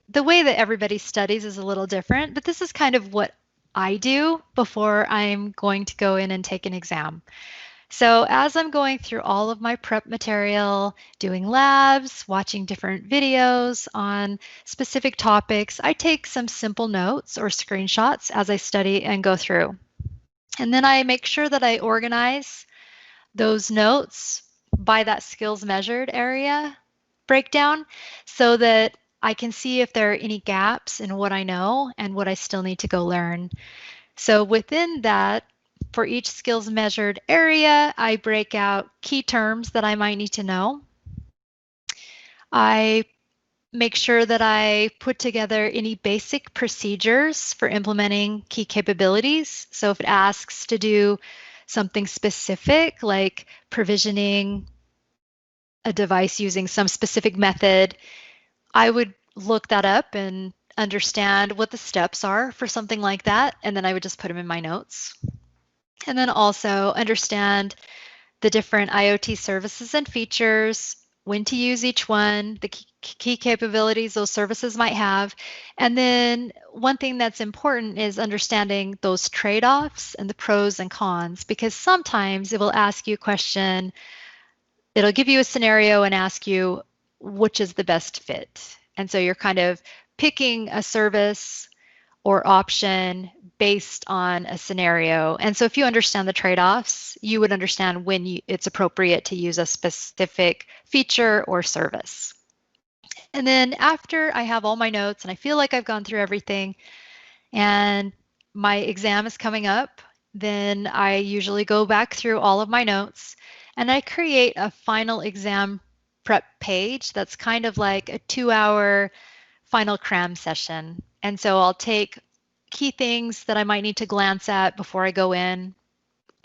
the way that everybody studies is a little different, but this is kind of what I do before I'm going to go in and take an exam. So as I'm going through all of my prep material, doing labs, watching different videos on specific topics, I take some simple notes or screenshots as I study and go through. And then I make sure that I organize those notes by that skills measured area breakdown so that I can see if there are any gaps in what I know and what I still need to go learn. So within that, for each skills measured area, I break out key terms that I might need to know. I make sure that I put together any basic procedures for implementing key capabilities. So if it asks to do something specific like provisioning a device using some specific method, I would look that up and understand what the steps are for something like that, and then I would just put them in my notes. And then also understand the different IoT services and features, when to use each one, the key capabilities those services might have. And then one thing that's important is understanding those trade-offs and the pros and cons, because sometimes it will ask you a question, it'll give you a scenario and ask you which is the best fit. And so you're kind of picking a service or option based on a scenario. And so if you understand the trade-offs, you would understand when it's appropriate to use a specific feature or service. And then after I have all my notes and I feel like I've gone through everything and my exam is coming up, then I usually go back through all of my notes and I create a final exam prep page that's kind of like a 2-hour final cram session. And so I'll take key things that I might need to glance at before I go in.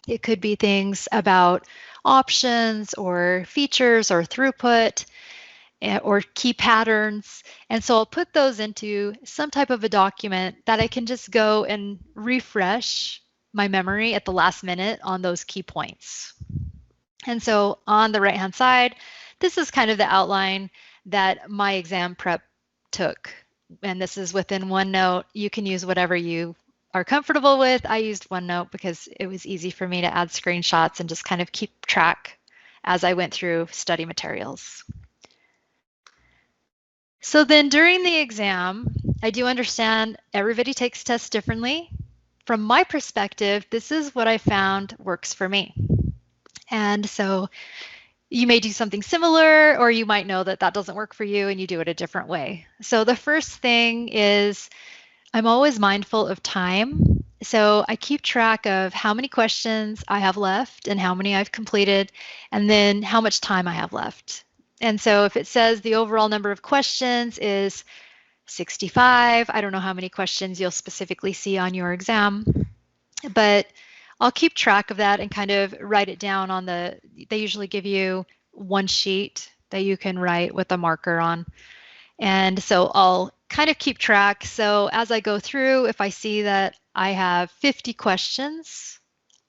It could be things about options or features or throughput or key patterns. And so I'll put those into some type of a document that I can just go and refresh my memory at the last minute on those key points. And so on the right-hand side, this is kind of the outline that my exam prep took. And this is within OneNote. You can use whatever you are comfortable with. I used OneNote because it was easy for me to add screenshots and just kind of keep track as I went through study materials. So then during the exam, I do understand everybody takes tests differently. From my perspective, this is what I found works for me. And so you may do something similar, or you might know that that doesn't work for you and you do it a different way. So the first thing is I'm always mindful of time. So I keep track of how many questions I have left and how many I've completed, and then how much time I have left. And so if it says the overall number of questions is 65, I don't know how many questions you'll specifically see on your exam, but I'll keep track of that and kind of write it down on they usually give you one sheet that you can write with a marker on. And so I'll kind of keep track. So as I go through, if I see that I have 50 questions,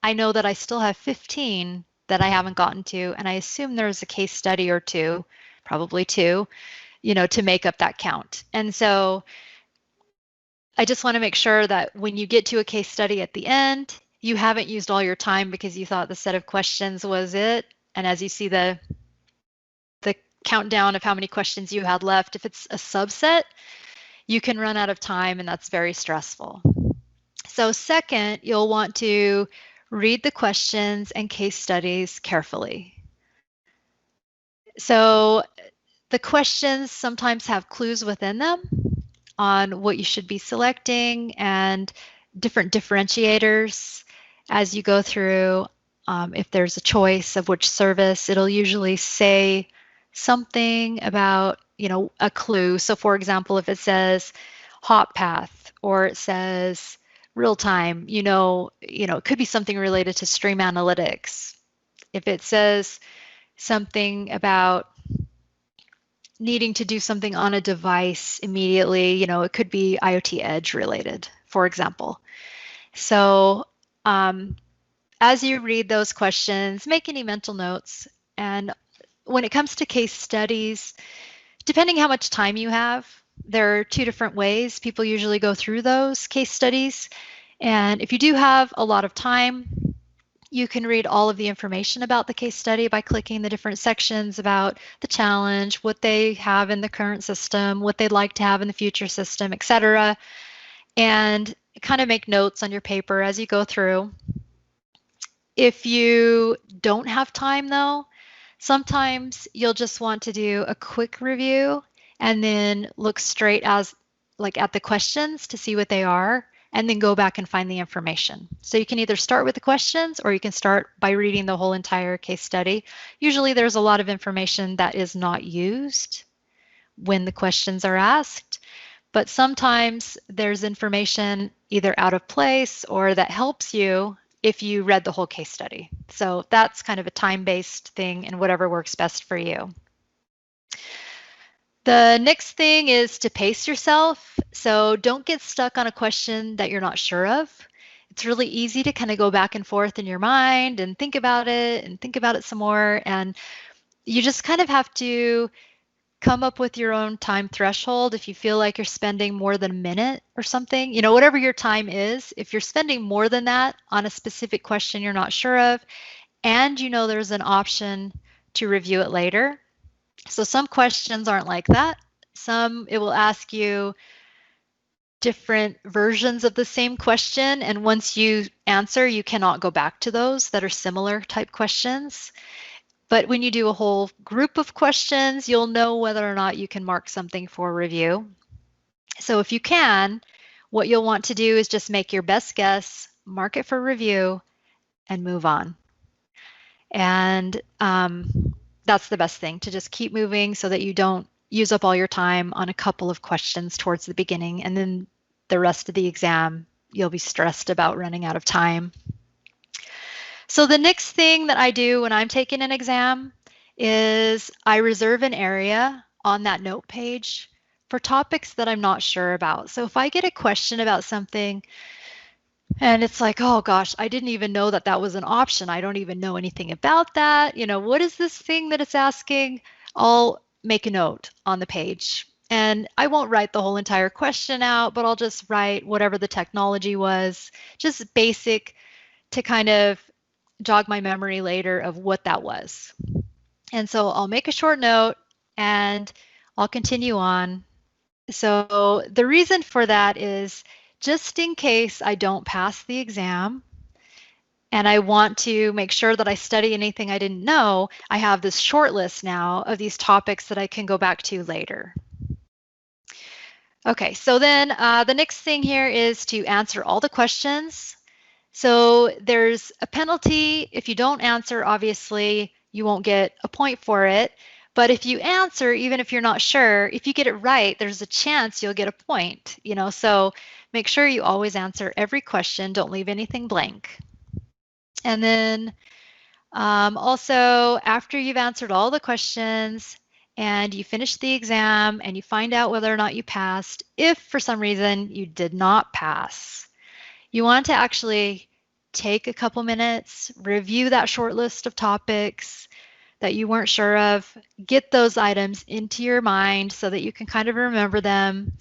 I know that I still have 15 that I haven't gotten to, and I assume there's a case study or two, probably two, to make up that count. And so I just want to make sure that when you get to a case study at the end, you haven't used all your time because you thought the set of questions was it. And as you see the countdown of how many questions you had left, if it's a subset, you can run out of time, and that's very stressful. So second, you'll want to read the questions and case studies carefully. So the questions sometimes have clues within them on what you should be selecting and different differentiators as you go through. If there's a choice of which service, it'll usually say something about, a clue. So for example, if it says hot path or it says real time, it could be something related to stream analytics. If it says something about needing to do something on a device immediately, it could be IoT Edge related, for example. So as you read those questions, make any mental notes. And when it comes to case studies, depending how much time you have, There are two different ways people usually go through those case studies. And if you do have a lot of time, you can read all of the information about the case study by clicking the different sections about the challenge, what they have in the current system, what they'd like to have in the future system, etc. And kind of make notes on your paper as you go through. If you don't have time though, sometimes you'll just want to do a quick review and then look straight at the questions to see what they are and then go back and find the information. So you can either start with the questions or you can start by reading the whole entire case study. Usually there's a lot of information that is not used when the questions are asked, but sometimes there's information either out of place or that helps you if you read the whole case study. So that's kind of a time-based thing and whatever works best for you. The next thing is to pace yourself. So don't get stuck on a question that you're not sure of. It's really easy to kind of go back and forth in your mind and think about it some more. And you just kind of have to come up with your own time threshold. If you feel like you're spending more than a minute or something, whatever your time is, if you're spending more than that on a specific question you're not sure of, and there's an option to review it later. So some questions aren't like that. Some, it will ask you different versions of the same question, and once you answer, you cannot go back to those that are similar type questions. But when you do a whole group of questions, you'll know whether or not you can mark something for review. So if you can, what you'll want to do is just make your best guess, mark it for review, and move on. And that's the best thing, to just keep moving so that you don't use up all your time on a couple of questions towards the beginning, and then the rest of the exam, you'll be stressed about running out of time. So the next thing that I do when I'm taking an exam is I reserve an area on that note page for topics that I'm not sure about. So if I get a question about something and it's like, oh gosh, I didn't even know that that was an option. I don't even know anything about that. What is this thing that it's asking? I'll make a note on the page. And I won't write the whole entire question out, but I'll just write whatever the technology was, just basic to kind of jog my memory later of what that was. And so I'll make a short note and I'll continue on. So the reason for that is just in case I don't pass the exam and I want to make sure that I study anything I didn't know, I have this short list now of these topics that I can go back to later. Okay, so then the next thing here is to answer all the questions. So there's a penalty if you don't answer. Obviously, you won't get a point for it. But if you answer, even if you're not sure, if you get it right, there's a chance you'll get a point. So make sure you always answer every question. Don't leave anything blank. And then also, after you've answered all the questions and you finish the exam and you find out whether or not you passed, if for some reason you did not pass, you want to actually take a couple minutes, review that short list of topics that you weren't sure of, get those items into your mind so that you can kind of remember them.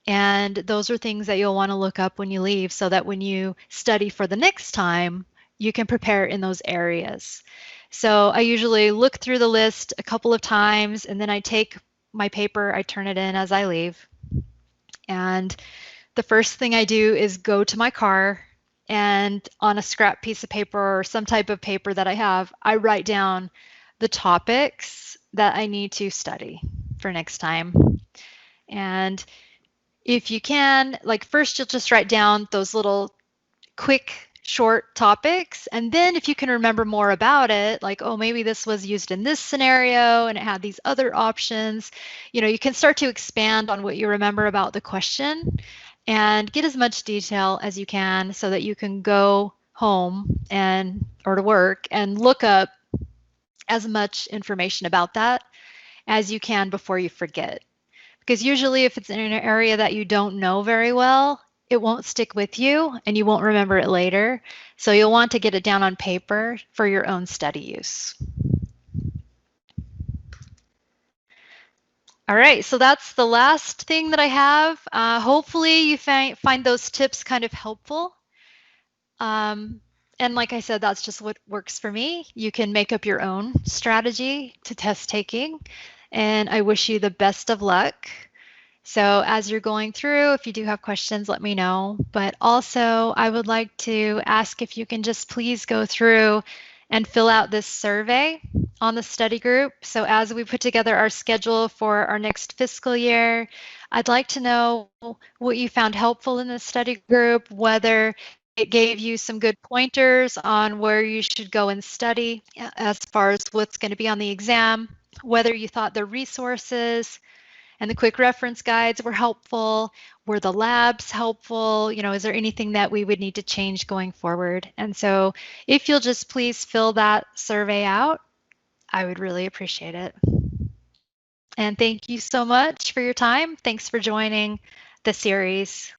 And those are things that you'll want to look up when you leave so that when you study for the next time, you can prepare in those areas. So I usually look through the list a couple of times and then I take my paper, I turn it in as I leave. And the first thing I do is go to my car and on a scrap piece of paper or some type of paper that I have, I write down the topics that I need to study for next time. And if you can, first you'll just write down those little quick short topics, and then if you can remember more about it, like, oh, maybe this was used in this scenario and it had these other options, you can start to expand on what you remember about the question and get as much detail as you can so that you can go home or to work and look up as much information about that as you can before you forget. Because usually if it's in an area that you don't know very well, it won't stick with you and you won't remember it later. So you'll want to get it down on paper for your own study use. All right, so that's the last thing that I have. Hopefully you find those tips kind of helpful. And like I said, that's just what works for me. You can make up your own strategy to test taking, and I wish you the best of luck. So as you're going through, if you do have questions, let me know. But also, I would like to ask if you can just please go through and fill out this survey on the study group. So as we put together our schedule for our next fiscal year, I'd like to know what you found helpful in the study group, whether it gave you some good pointers on where you should go and study as far as what's going to be on the exam, whether you thought the resources and the quick reference guides were helpful. Were the labs helpful? You know, is there anything that we would need to change going forward? And so if you'll just please fill that survey out, I would really appreciate it. And thank you so much for your time. Thanks for joining the series.